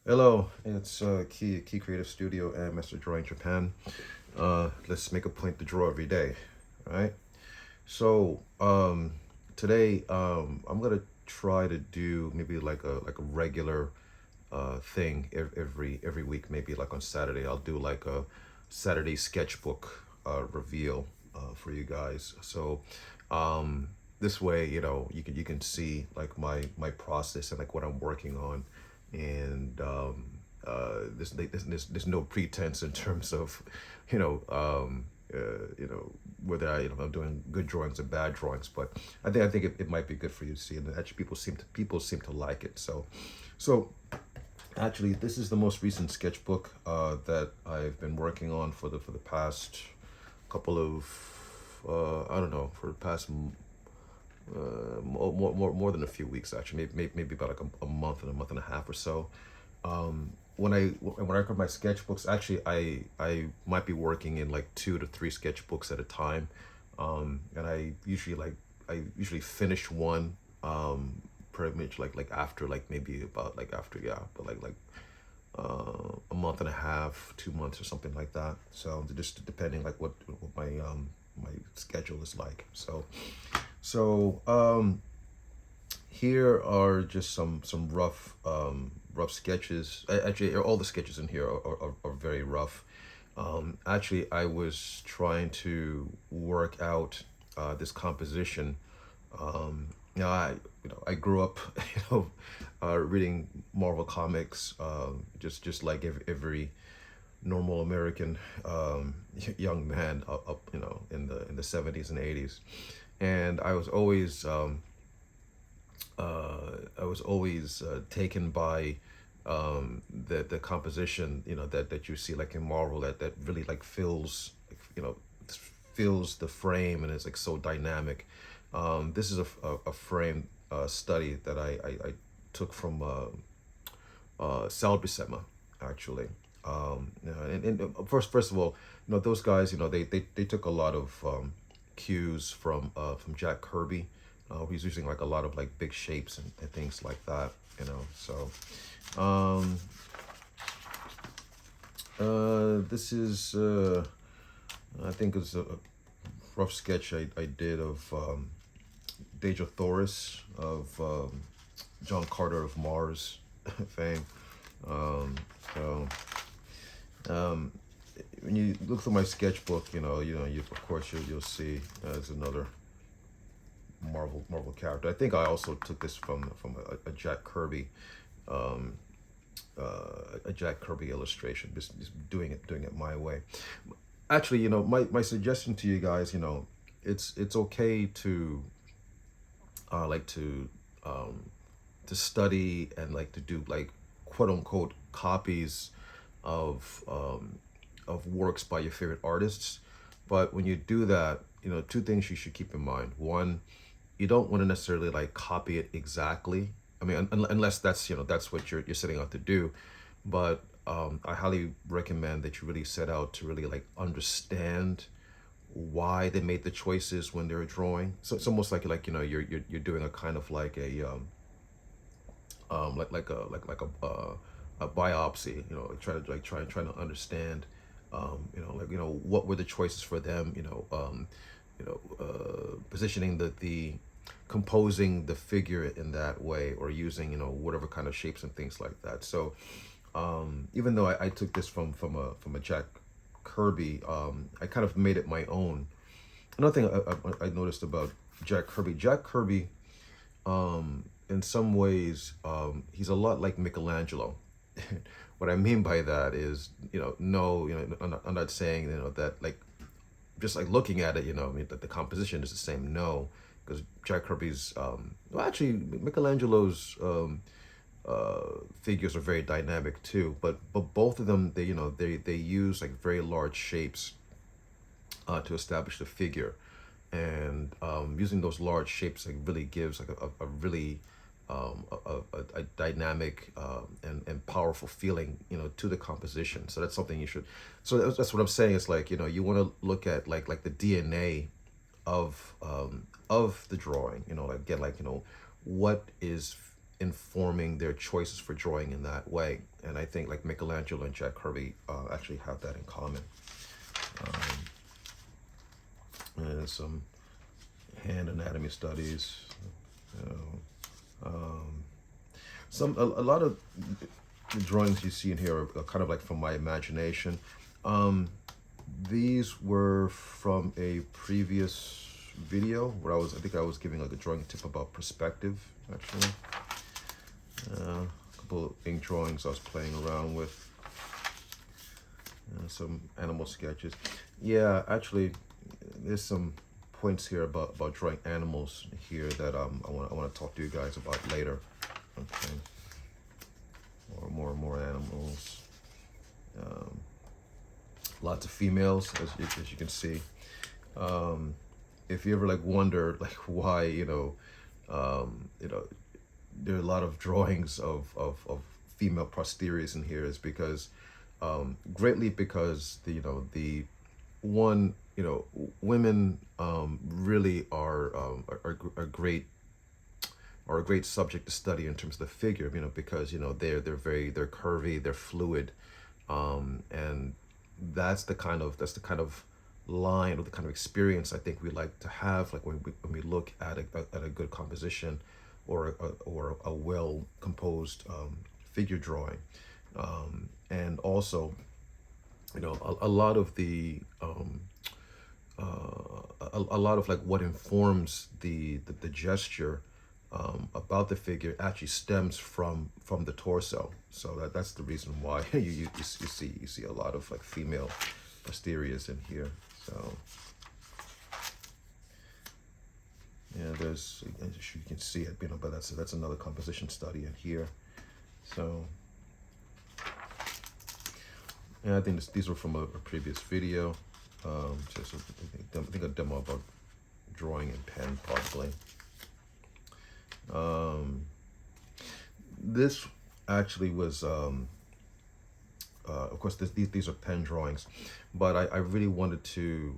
Hello, it's Key Creative Studio and Mr. Drawing Japan. Let's make a point to draw every day, all right? So today I'm gonna try to do maybe like a regular thing every week. Maybe like on Saturday, I'll do like a Saturday sketchbook reveal for you guys. So this way, you can see like my process and like what I'm working on, and there's no pretense in terms of, you know, whether I'm doing good drawings or bad drawings. But I think it might be good for you to see, and actually people seem to like it. So actually, this is the most recent sketchbook that I've been working on for the past couple of I don't know, for the past more than a few weeks, actually, maybe about like a month and a half or so. When I record my sketchbooks, actually I might be working in like 2 to 3 sketchbooks at a time, and I usually finish one pretty much like after like maybe about like after, yeah, but like a month and a half, 2 months or something like that. So just depending like what my schedule is like. So here are just some rough sketches. Actually, all the sketches in here are very rough. Actually, I was trying to work out this composition. I grew up, reading Marvel comics, just like every normal American young man up in the 70s and 80s, and I was always taken by the composition, that you see like in Marvel, that really like fills, fills the frame, and it's like so dynamic. This is a frame study that I took from Salbrisema, actually. First of all, those guys, they took a lot of cues from Jack Kirby. He's using like a lot of like big shapes and things like that. So this is I think it's a rough sketch I did of Deja Thoris of John Carter of Mars fame. So when you look through my sketchbook, of course you'll see there's another Marvel character. I think I also took this from a Jack Kirby, a Jack Kirby illustration. Just doing it my way. Actually, my suggestion to you guys, it's okay to like to study and like to do like quote unquote copies of works by your favorite artists. But when you do that, two things you should keep in mind. One, you don't want to necessarily like copy it exactly. I mean, unless that's what you're setting out to do. But I highly recommend that you really set out to really like understand why they made the choices when they're drawing. So it's almost like you're doing a kind of like a a biopsy. Trying to understand, what were the choices for them. Positioning the composing the figure in that way, or using whatever kind of shapes and things like that. So even though I took this from a Jack Kirby, I kind of made it my own. Another thing I noticed about Jack Kirby, in some ways, he's a lot like Michelangelo. What I mean by that is, no, I'm not saying, that like, just like looking at it, I mean, that the composition is the same. No, because Jack Kirby's, well, actually, Michelangelo's figures are very dynamic too. But both of them, they use like very large shapes to establish the figure, and using those large shapes like really gives like a really a dynamic and powerful feeling, to the composition. So that's something you should. So that's what I'm saying. It's like, you want to look at like the DNA of the drawing. Like, get like, what is informing their choices for drawing in that way. And I think like Michelangelo and Jack Kirby actually have that in common. And some hand anatomy studies. You know, a lot of the drawings you see in here are kind of like from my imagination. These were from a previous video where I think I was giving like a drawing tip about perspective, actually. A couple of ink drawings I was playing around with. Some animal sketches. Yeah, actually, there's some points here about drawing animals here that I want to talk to you guys about later. Okay. More animals. Lots of females, as you can see. If you ever like wonder like why there are a lot of drawings of female posteriors in here, is because greatly because the one women really are a great subject to study in terms of the figure, because they're curvy, they're fluid, and that's the kind of line or the kind of experience I think we like to have, like when we look at a good composition or a well composed figure drawing, and also a lot of the a lot of like what informs the gesture about the figure actually stems from the torso. So that's the reason why you see a lot of like female posteriors in here. So yeah, there's, as you can see it, but that's another composition study in here. So yeah, I think these were from a previous video. Just I think a demo about drawing in pen, probably. This actually was, of course, these are pen drawings, but I really wanted to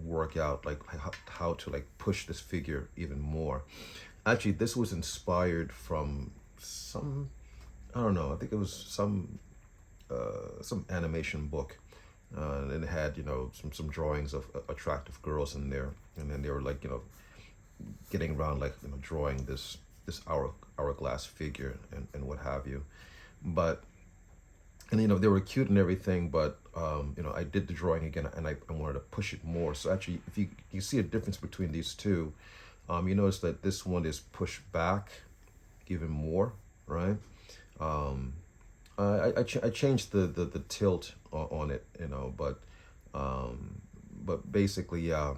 work out like how to like push this figure even more. Actually, this was inspired from some, I don't know, I think it was some animation book, and it had some drawings of attractive girls in there, and then they were like getting around like drawing this hourglass figure and what have you. But and they were cute and everything, but I did the drawing again, and I wanted to push it more. So actually, if you see a difference between these two, you notice that this one is pushed back even more, right? I changed the tilt on it, but basically, yeah,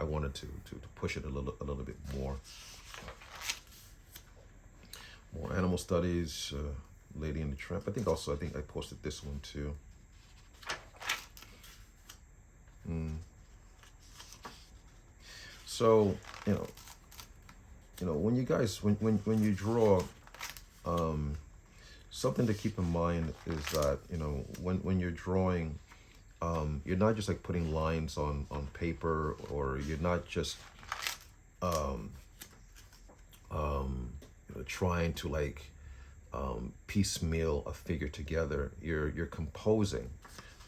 I wanted to push it a little bit more. More animal studies, Lady and the Tramp. I think I posted this one too. So when you guys when you draw, something to keep in mind is that when you're drawing, you're not just like putting lines on paper, or you're not just trying to like piecemeal a figure together. You're composing.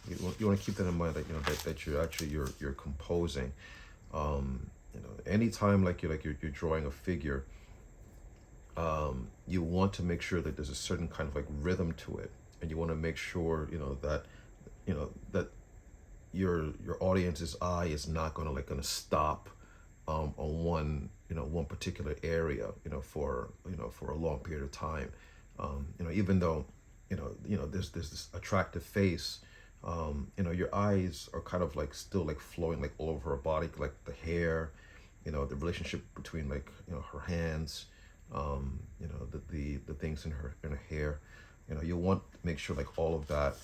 You want to keep that in mind, that you're composing. Anytime like you're drawing a figure, you want to make sure that there's a certain kind of like rhythm to it, and you want to make sure that your audience's eye is not gonna stop on one particular area for a long period of time. Even though there's this attractive face, your eyes are kind of like still like flowing like all over her body, like the hair, the relationship between like her hands, the things in her hair. You want to make sure like all of that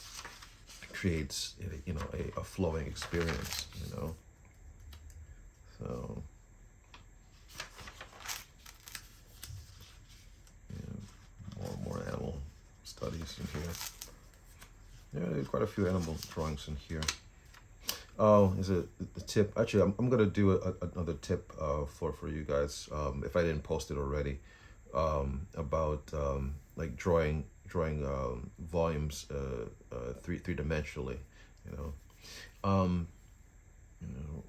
creates a flowing experience. So more animal studies in here. Yeah, there's quite a few animal drawings in here. Oh, is it the tip? Actually, I'm gonna do another tip for you guys, if I didn't post it already. about like drawing volumes three-dimensionally, you know. Um,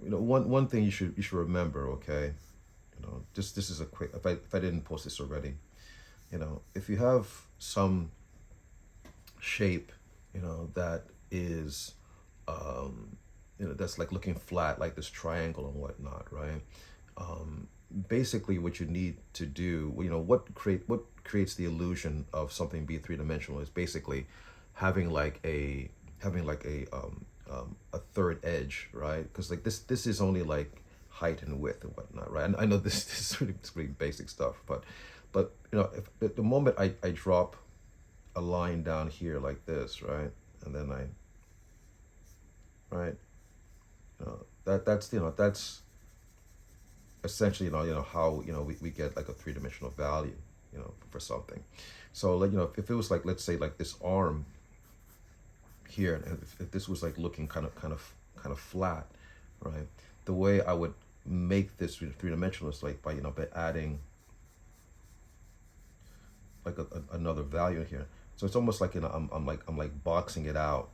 one thing you should remember, okay? Just this is a quick. If I didn't post this already, if you have some shape, that is, that's like looking flat, like this triangle and whatnot, right? Basically, what you need to do, what creates the illusion of something being three-dimensional is basically having like a a third edge, right? Because like this is only like height and width and whatnot, right? And I know this is really basic stuff, but if at the moment I drop a line down here like this, right, and then right, that's essentially how we get like a three-dimensional value, for something. So like if it was like, let's say like this arm here, and if this was like looking kind of flat, right, the way I would make this three-dimensional is like by adding like another value here. So it's almost like I'm like boxing it out.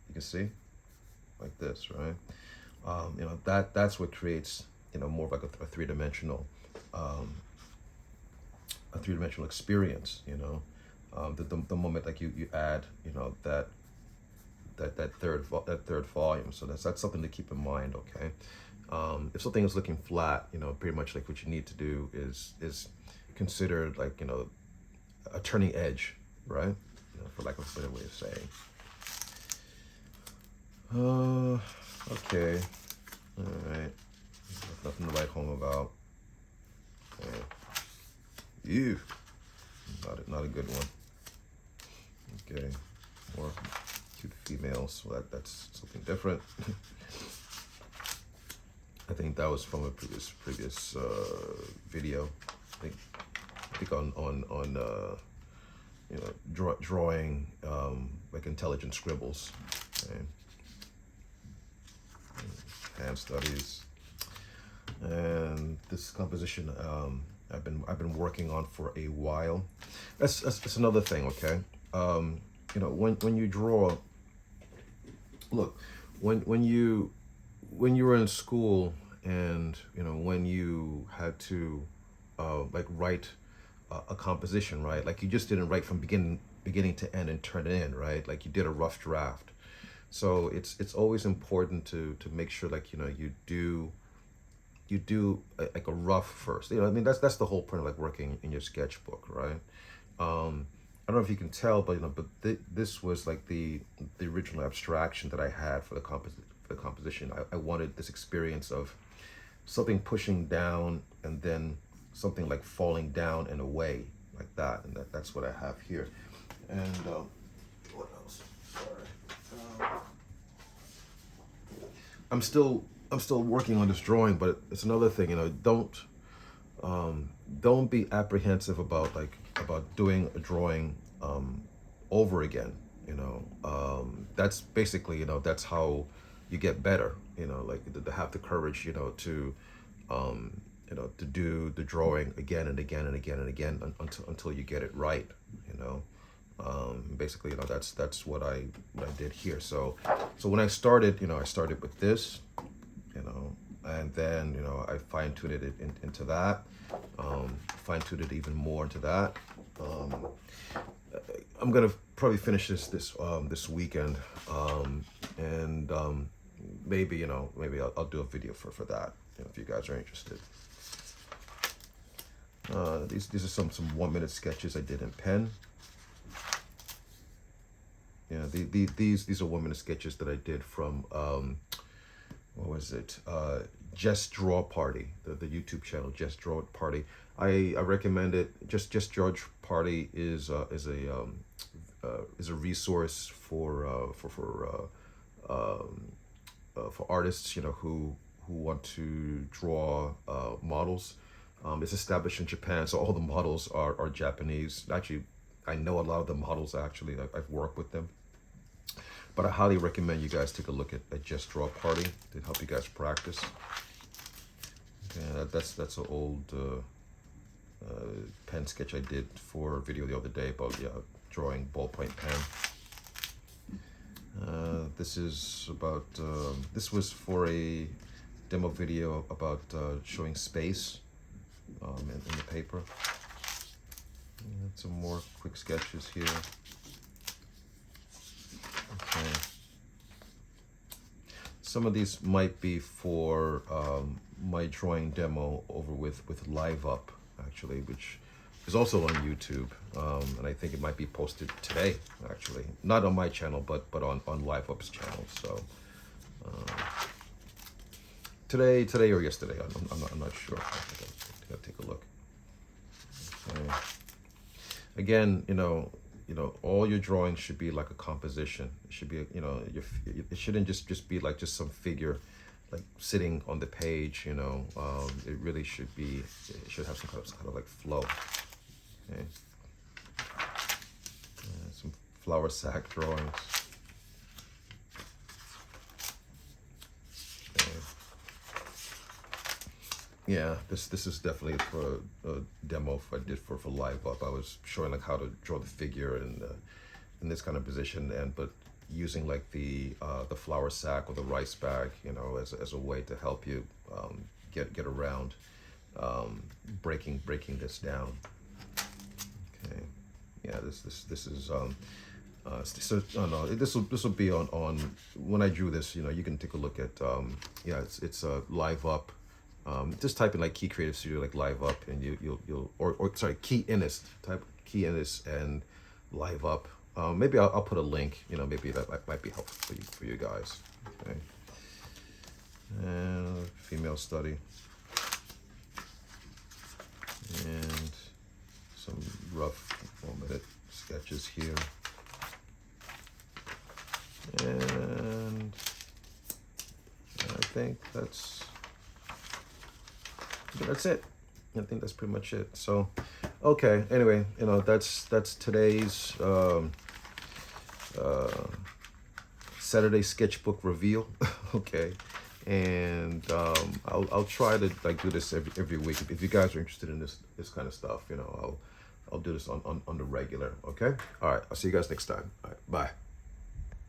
You can see like this, right? That's what creates more of like a um, three-dimensional experience. The moment like you add that third volume. So that's something to keep in mind. Okay. If something is looking flat, pretty much like what you need to do is consider like a turning edge, right? For lack of a better way of saying. Okay. All right. Nothing to write home about. Okay. Ew. Not a good one. Okay. More cute females. Well, that's something different. I think that was from a previous video. I think on drawing like intelligent scribbles. Okay. Hand studies, and this composition I've been working on for a while. That's another thing. Okay. When you draw, look, when you were in school, and when you had to like write a composition, right? Like you just didn't write from beginning to end and turn it in, right? Like you did a rough draft. So it's always important to make sure like you do like a rough first. I mean that's the whole point of like working in your sketchbook, right? I don't know if you can tell, but this was like the original abstraction that I had for the composition. I wanted this experience of something pushing down and then something like falling down and away like that, and that's what I have here. And what else? Sorry. I'm still working on this drawing, but it's another thing. Don't be apprehensive about doing a drawing over again. That's basically that's how you get better. Like to have the courage, to do the drawing again and again and again and again until you get it right. Basically, that's what I did here. So when I started, I started with this, and then I fine tuned it into that, fine tuned it even more into that. I'm gonna probably finish this weekend, and maybe I'll do a video for that, if you guys are interested. These are some 1-minute sketches I did in pen. Yeah, these are 1-minute sketches that I did from what was it? Just Draw Party, the YouTube channel Just Draw Party. I recommend it. Just Draw Party is a resource for artists who want to draw models. It's established in Japan, so all the models are Japanese. Actually, I know a lot of the models actually. I've worked with them. But I highly recommend you guys take a look at Just Draw Party to help you guys practice. Yeah, that's an old pen sketch I did for a video the other day about drawing ballpoint pen. This is about, this was for a demo video about showing space in the paper. And some more quick sketches here. Okay. Some of these might be for my drawing demo over with Live Up, actually, which is also on YouTube, and I think it might be posted today, actually, not on my channel, but on Live Up's channel. So today or yesterday, I'm not sure. I'll take a look. Okay. Again, all your drawings should be like a composition. It should be, it shouldn't just be like just some figure like sitting on the page. It really should be. It should have some kind of like flow. Okay. Some flour sack drawings. Okay. Yeah, this is definitely for a demo I did for Live Up. I was showing like how to draw the figure in this kind of position, but using like the flour sack or the rice bag, as a way to help you get around breaking this down. Okay, yeah, this is so no, this will be on when I drew this. You can take a look at it's Live Up. Just type in like Key Creative Studio, like Live Up, and you'll or sorry, Key Innis, type Key Innis and Live Up. Maybe I'll put a link. Maybe that might be helpful for you guys. Okay. And female study, and some rough 1-minute sketches here, and I think that's it. I think that's pretty much it. So, okay. Anyway, that's today's Saturday Sketchbook Reveal. Okay, and I'll try to like do this every week. If you guys are interested in this kind of stuff, I'll do this on the regular. Okay. All right. I'll see you guys next time. All right. Bye.